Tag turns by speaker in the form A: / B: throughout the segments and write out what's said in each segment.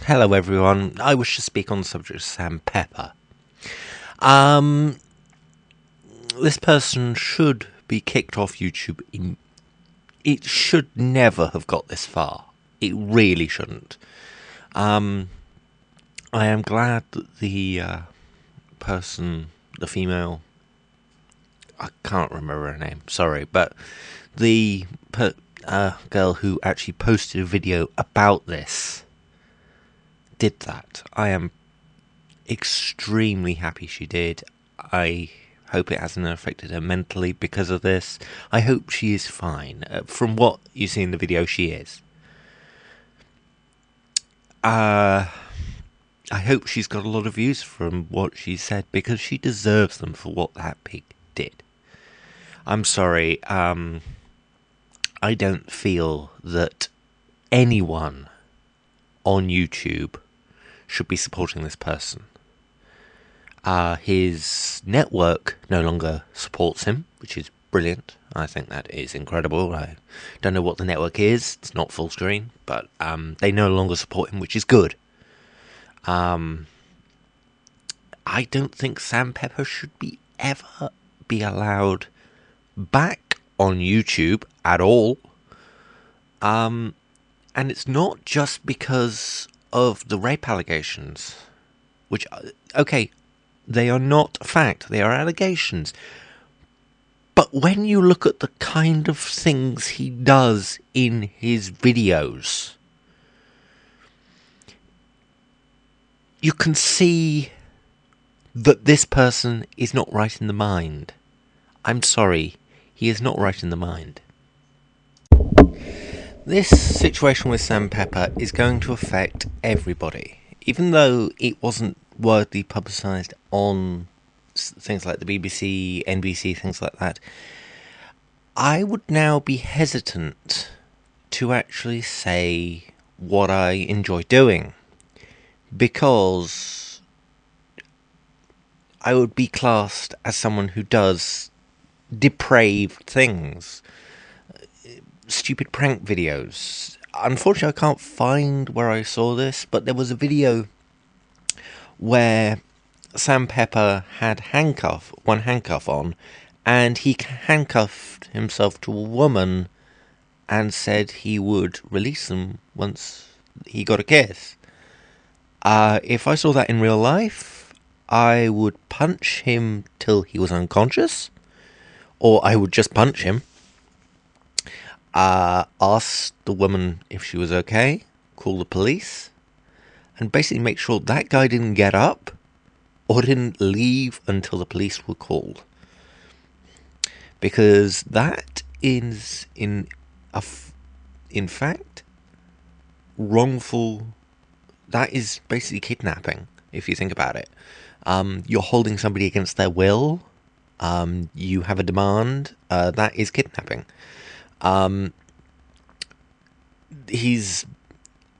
A: Hello everyone, I wish to speak on the subject of Sam Pepper. This person should be kicked off YouTube. It should never have got this far. It really shouldn't. I am glad that the person, the female, I can't remember her name, sorry, but the girl who actually posted a video about this did that. I am extremely happy she did. I hope it hasn't affected her mentally because of this. I hope she is fine. From what you see in the video, she is. I hope she's got a lot of views from what she said, because she deserves them for what that pig did. I'm sorry, I don't feel that anyone on YouTube should be supporting this person. His network no longer supports him, which is brilliant. I think that is incredible. I don't know what the network is. It's not full screen, but they no longer support him, which is good. I don't think Sam Pepper should ever be allowed back on YouTube at all. And it's not just because of the rape allegations, which, okay, they are not fact, they are allegations. But when you look at the kind of things he does in his videos, you can see that this person is not right in the mind. I'm sorry, he is not right in the mind. This situation with Sam Pepper is going to affect everybody. Even though it wasn't widely publicised on things like the BBC, NBC, things like that, I would now be hesitant to actually say what I enjoy doing, because I would be classed as someone who does depraved things. Stupid prank videos. Unfortunately, I can't find where I saw this, but there was a video where Sam Pepper had one handcuff on, and he handcuffed himself to a woman and said he would release them once he got a kiss. If I saw that in real life, I would punch him till he was unconscious, or I would just punch him. Ask the woman if she was okay, call the police, and basically make sure that guy didn't get up or didn't leave until the police were called. Because that is, in fact, wrongful. That is basically kidnapping, if you think about it. You're holding somebody against their will. You have a demand. That is kidnapping.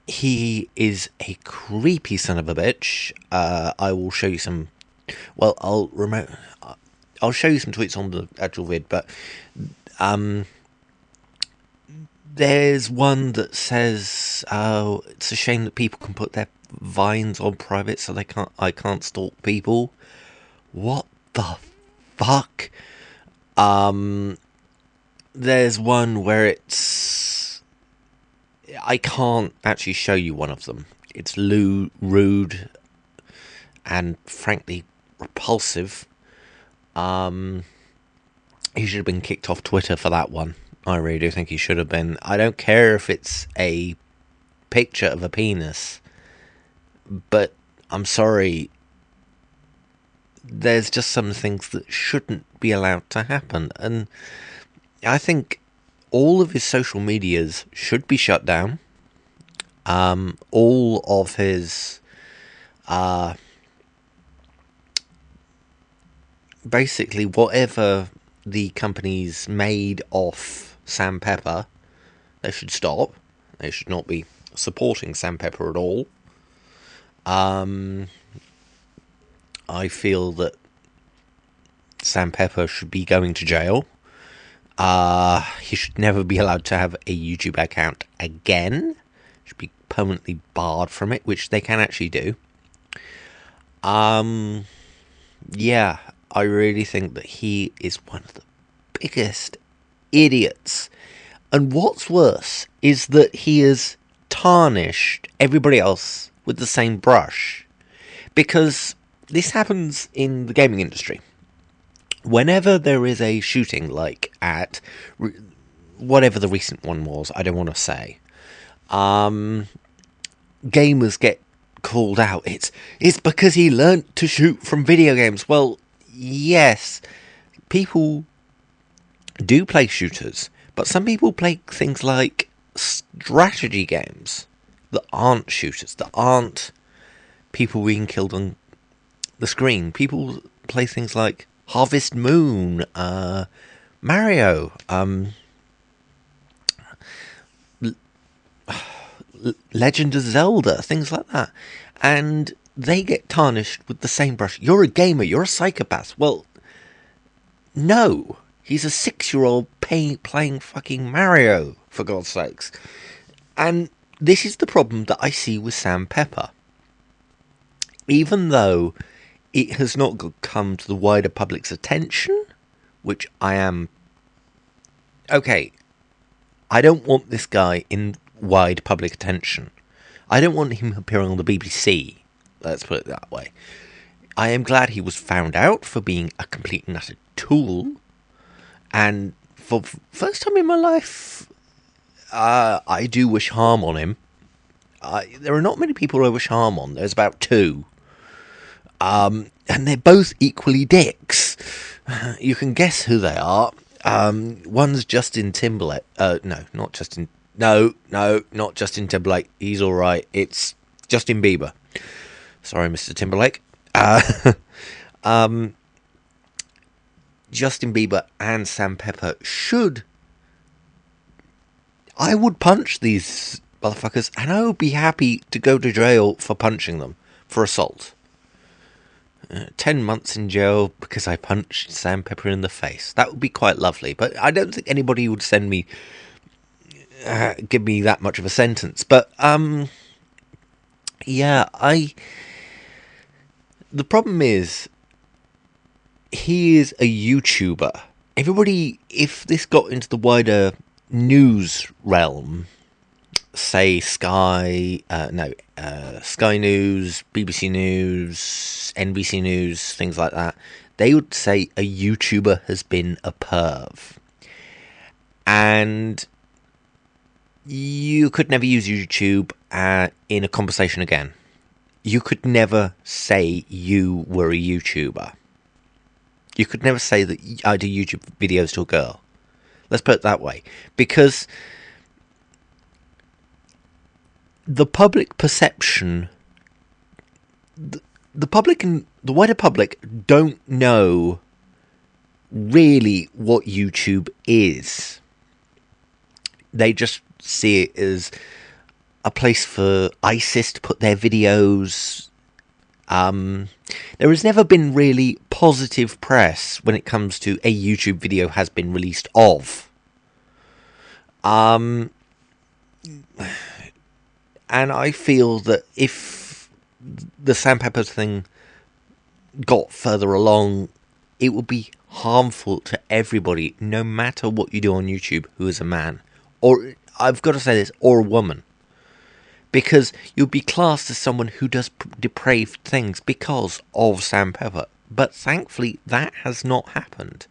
A: He is a creepy son of a bitch. I will show you some. Well, I'll show you some tweets on the actual vid, but there's one that says, "Oh, it's a shame that people can put their vines on private, so I can't stalk people." What the fuck? There's one where I can't actually show you one of them. It's rude and frankly repulsive. He should have been kicked off Twitter for that one. I really do think he should have been. I don't care if it's a picture of a penis, but I'm sorry, there's just some things that shouldn't be allowed to happen. And I think all of his social medias should be shut down. All of his basically whatever the companies made off Sam Pepper, they should stop. They should not be supporting Sam Pepper at all. I feel that Sam Pepper should be going to jail. He should never be allowed to have a YouTube account again. Should be permanently barred from it, which they can actually do. Yeah, I really think that he is one of the biggest idiots. And what's worse is that he has tarnished everybody else with the same brush. Because this happens in the gaming industry. Whenever there is a shooting, like at whatever the recent one was, I don't want to say, gamers get called out. It's because he learnt to shoot from video games. Well, yes, people do play shooters, but some people play things like strategy games that aren't shooters, that aren't people being killed on the screen. People play things like Harvest Moon, Mario, Legend of Zelda, things like that. And they get tarnished with the same brush. You're a gamer, you're a psychopath. Well, no. He's a 6-year-old playing fucking Mario, for God's sakes. And this is the problem that I see with Sam Pepper. Even though it has not come to the wider public's attention, which I am... Okay, I don't want this guy in wide public attention. I don't want him appearing on the BBC. Let's put it that way. I am glad he was found out for being a complete and utter tool. And for the first time in my life, I do wish harm on him. There are not many people I wish harm on. There's about 2. And they're both equally dicks. You can guess who they are. One's Justin Timberlake. No, not Justin. No, not Justin Timberlake. He's all right. It's Justin Bieber. Sorry, Mr. Timberlake. Justin Bieber and Sam Pepper should... I would punch these motherfuckers, and I would be happy to go to jail for punching them for assault. 10 months in jail because I punched Sam Pepper in the face. That would be quite lovely, but I don't think anybody would give me that much of a sentence. But yeah, the problem is, he is a YouTuber. Everybody, if this got into the wider news realm, say Sky News, BBC News, NBC News, things like that, they would say a YouTuber has been a perv. And you could never use YouTube in a conversation again. You could never say you were a YouTuber. You could never say that I do YouTube videos to a girl. Let's put it that way. Because the public perception... The public and the wider public don't know really what YouTube is. They just see it as a place for ISIS to put their videos. There has never been really positive press when it comes to a YouTube video has been released of. And I feel that if the Sam Pepper thing got further along, it would be harmful to everybody, no matter what you do on YouTube, who is a man. Or, I've got to say this, or a woman. Because you'll be classed as someone who does depraved things because of Sam Pepper. But thankfully, that has not happened.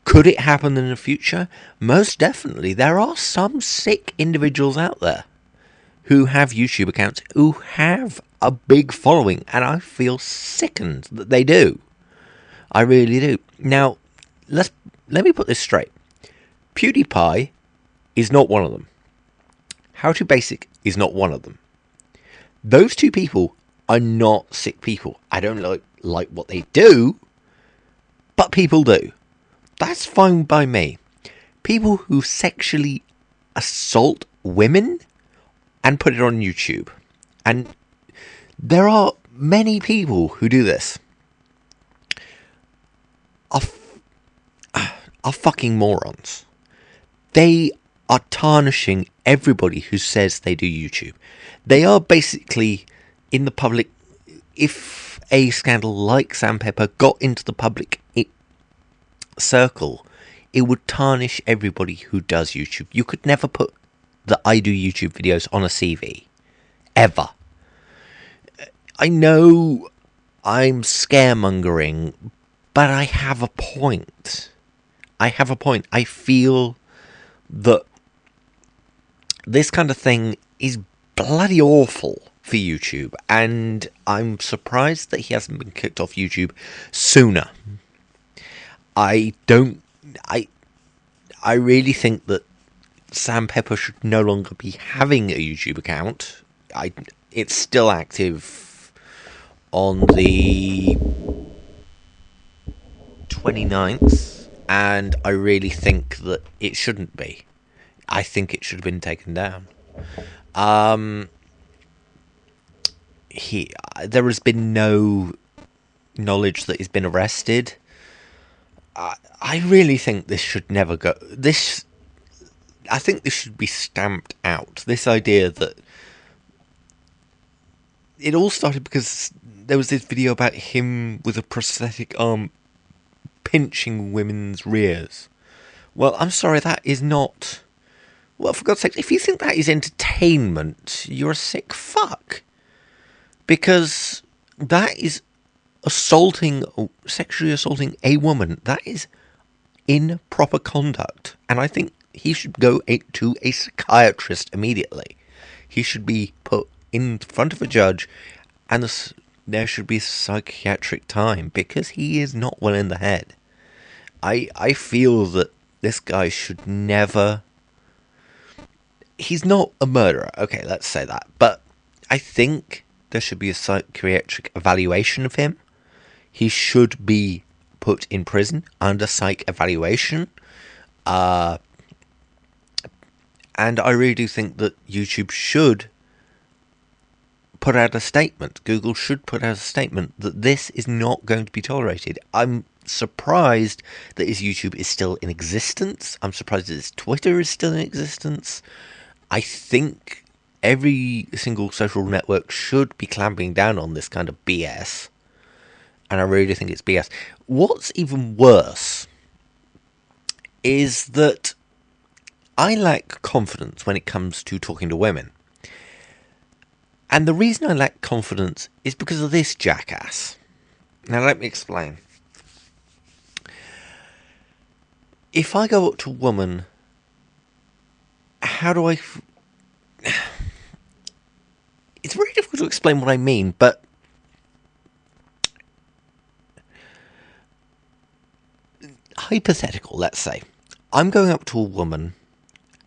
A: Could it happen in the future? Most definitely. There are some sick individuals out there who have YouTube accounts, who have a big following, and I feel sickened that they do. I really do. Now, let me put this straight. PewDiePie is not one of them. How to Basic is not one of them. Those two people are not sick people. I don't like what they do, but people do. That's fine by me. People who sexually assault women and put it on YouTube. And there are many people who do this. Are fucking morons. They are tarnishing everybody who says they do YouTube. They are basically in the public. If a scandal like Sandpepper got into the public circle, it would tarnish everybody who does YouTube. You could never put the I do YouTube videos on a CV. Ever. I know I'm scaremongering, but I have a point. I feel that this kind of thing is bloody awful for YouTube, and I'm surprised that he hasn't been kicked off YouTube sooner. I really think that Sandpepper should no longer be having a YouTube account. It's still active on the 29th, and I really think that it shouldn't be. I think it should have been taken down. There has been no knowledge that he's been arrested. I really think this should never go. I think this should be stamped out. This idea that it all started because there was this video about him with a prosthetic arm pinching women's rears. Well, I'm sorry, that is not... Well, for God's sake, if you think that is entertainment, you're a sick fuck. Because that is sexually assaulting a woman. That is improper conduct. And I think he should go to a psychiatrist immediately. He should be put in front of a judge, and there should be psychiatric time, because he is not well in the head. I feel that this guy should never... He's not a murderer, okay, let's say that. But I think there should be a psychiatric evaluation of him. He should be put in prison under psych evaluation. And I really do think that YouTube should put out a statement. Google should put out a statement that this is not going to be tolerated. I'm surprised that his YouTube is still in existence. I'm surprised that his Twitter is still in existence. I think every single social network should be clamping down on this kind of BS. And I really think it's BS. What's even worse is that I lack confidence when it comes to talking to women. And the reason I lack confidence is because of this jackass. Now let me explain. If I go up to a woman, how do I... It's very difficult to explain what I mean, but... Hypothetical, let's say. I'm going up to a woman,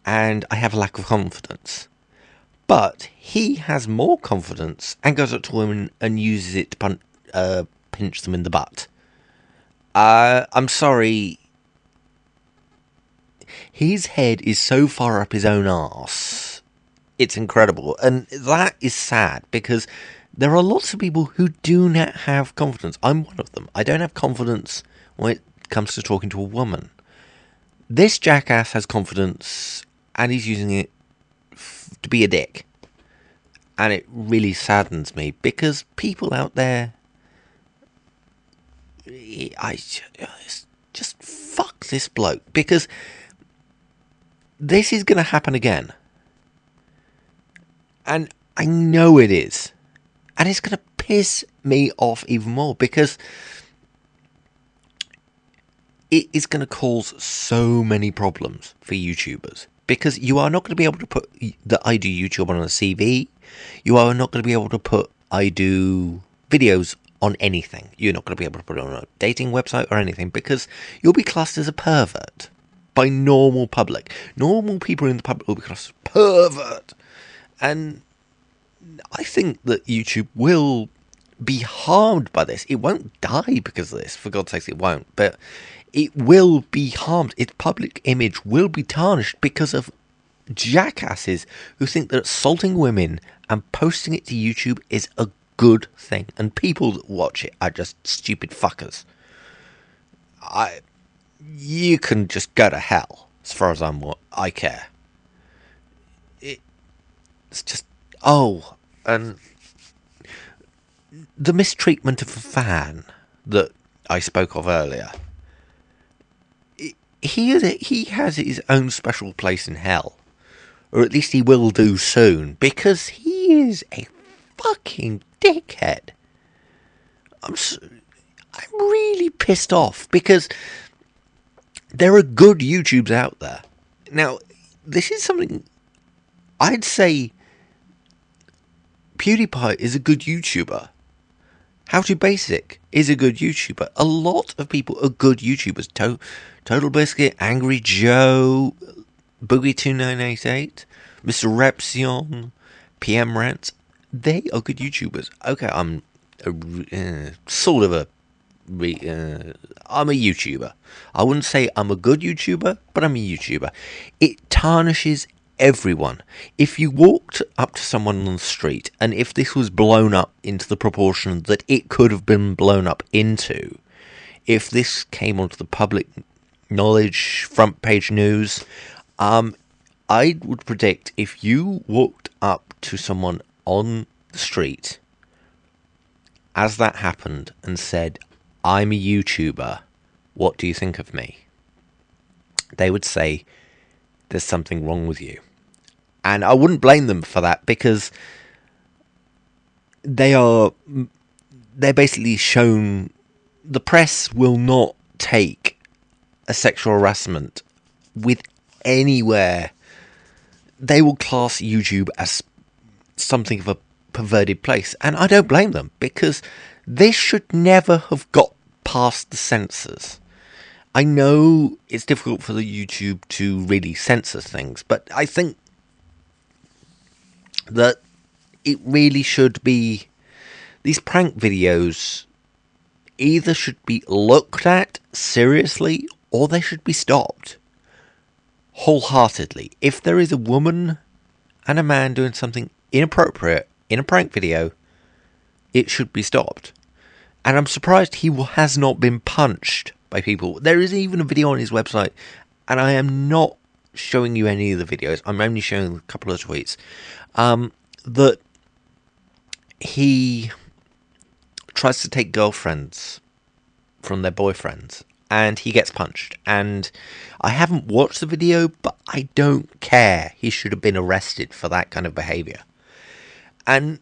A: and I have a lack of confidence. But he has more confidence and goes up to women and uses it to pinch them in the butt. I'm sorry. His head is so far up his own arse. It's incredible. And that is sad, because there are lots of people who do not have confidence. I'm one of them. I don't have confidence when it comes to talking to a woman. This jackass has confidence, and he's using it to be a dick. And it really saddens me, because people out there, just fuck this bloke, because this is going to happen again. And I know it is. And it's going to piss me off even more, because it is going to cause so many problems for YouTubers. Because you are not going to be able to put the I do YouTube on a CV. You are not going to be able to put I do videos on anything. You're not going to be able to put it on a dating website or anything, because you'll be classed as a pervert by normal public. Normal people in the public will be classed as pervert. And I think that YouTube will be harmed by this. It won't die because of this. For God's sake, it won't. But it will be harmed. Its public image will be tarnished because of jackasses who think that assaulting women and posting it to YouTube is a good thing. And people that watch it are just stupid fuckers. You can just go to hell, as far as I care. It's just, oh, and the mistreatment of a fan that I spoke of earlier. He has his own special place in hell, or at least he will do soon, because he is a fucking dickhead. I'm really pissed off because there are good YouTubes out there. Now, this is something I'd say. PewDiePie is a good YouTuber. How to Basic is a good YouTuber. A lot of people are good YouTubers. Total Biscuit, Angry Joe, Boogie2988, Mr. Repsion, PM Rant. They are good YouTubers. Okay, I'm sort of I'm a YouTuber. I wouldn't say I'm a good YouTuber, but I'm a YouTuber. It tarnishes everyone. If you walked up to someone on the street, and if this was blown up into the proportion that it could have been blown up into, if this came onto the public knowledge front page news, I would predict if you walked up to someone on the street as that happened and said, "I'm a YouTuber, what do you think of me?" they would say, "There's something wrong with you." And I wouldn't blame them for that, because they're basically shown the press will not take a sexual harassment with anywhere. They will class YouTube as something of a perverted place, and I don't blame them, because this should never have got past the censors. I know it's difficult for the YouTube to really censor things, but I think that it really should be, these prank videos either should be looked at seriously or they should be stopped wholeheartedly. If there is a woman and a man doing something inappropriate in a prank video, it should be stopped. And I'm surprised he has not been punched by people. There is even a video on his website, and I am not showing you any of the videos. I'm only showing a couple of tweets. That he tries to take girlfriends from their boyfriends, and he gets punched. And I haven't watched the video, but I don't care. He should have been arrested for that kind of behaviour. And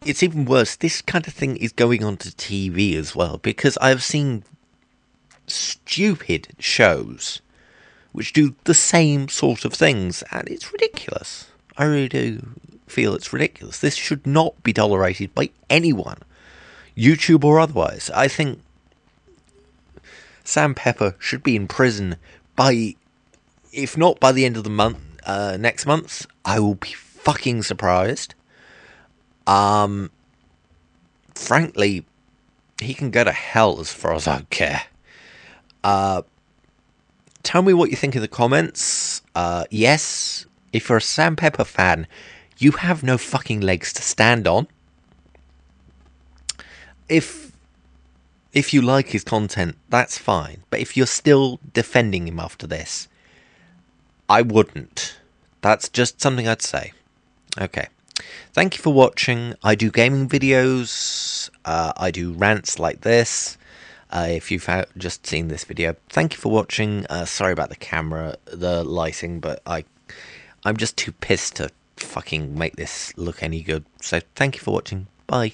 A: it's even worse, this kind of thing is going on to TV as well, because I've seen stupid shows which do the same sort of things, and it's ridiculous. I really do feel it's ridiculous. This should not be tolerated by anyone, YouTube or otherwise. I think Sam Pepper should be in prison by, if not by the end of the month, next month, I will be fucking surprised. Frankly, he can go to hell as far as I care. Tell me what you think in the comments. Yes, if you're a Sam Pepper fan, you have no fucking legs to stand on. If you like his content, that's fine. But if you're still defending him after this, I wouldn't. That's just something I'd say. Okay. Thank you for watching. I do gaming videos. I do rants like this. If you've just seen this video, thank you for watching. Sorry about the camera, the lighting, but I'm just too pissed to fucking make this look any good. So thank you for watching. Bye.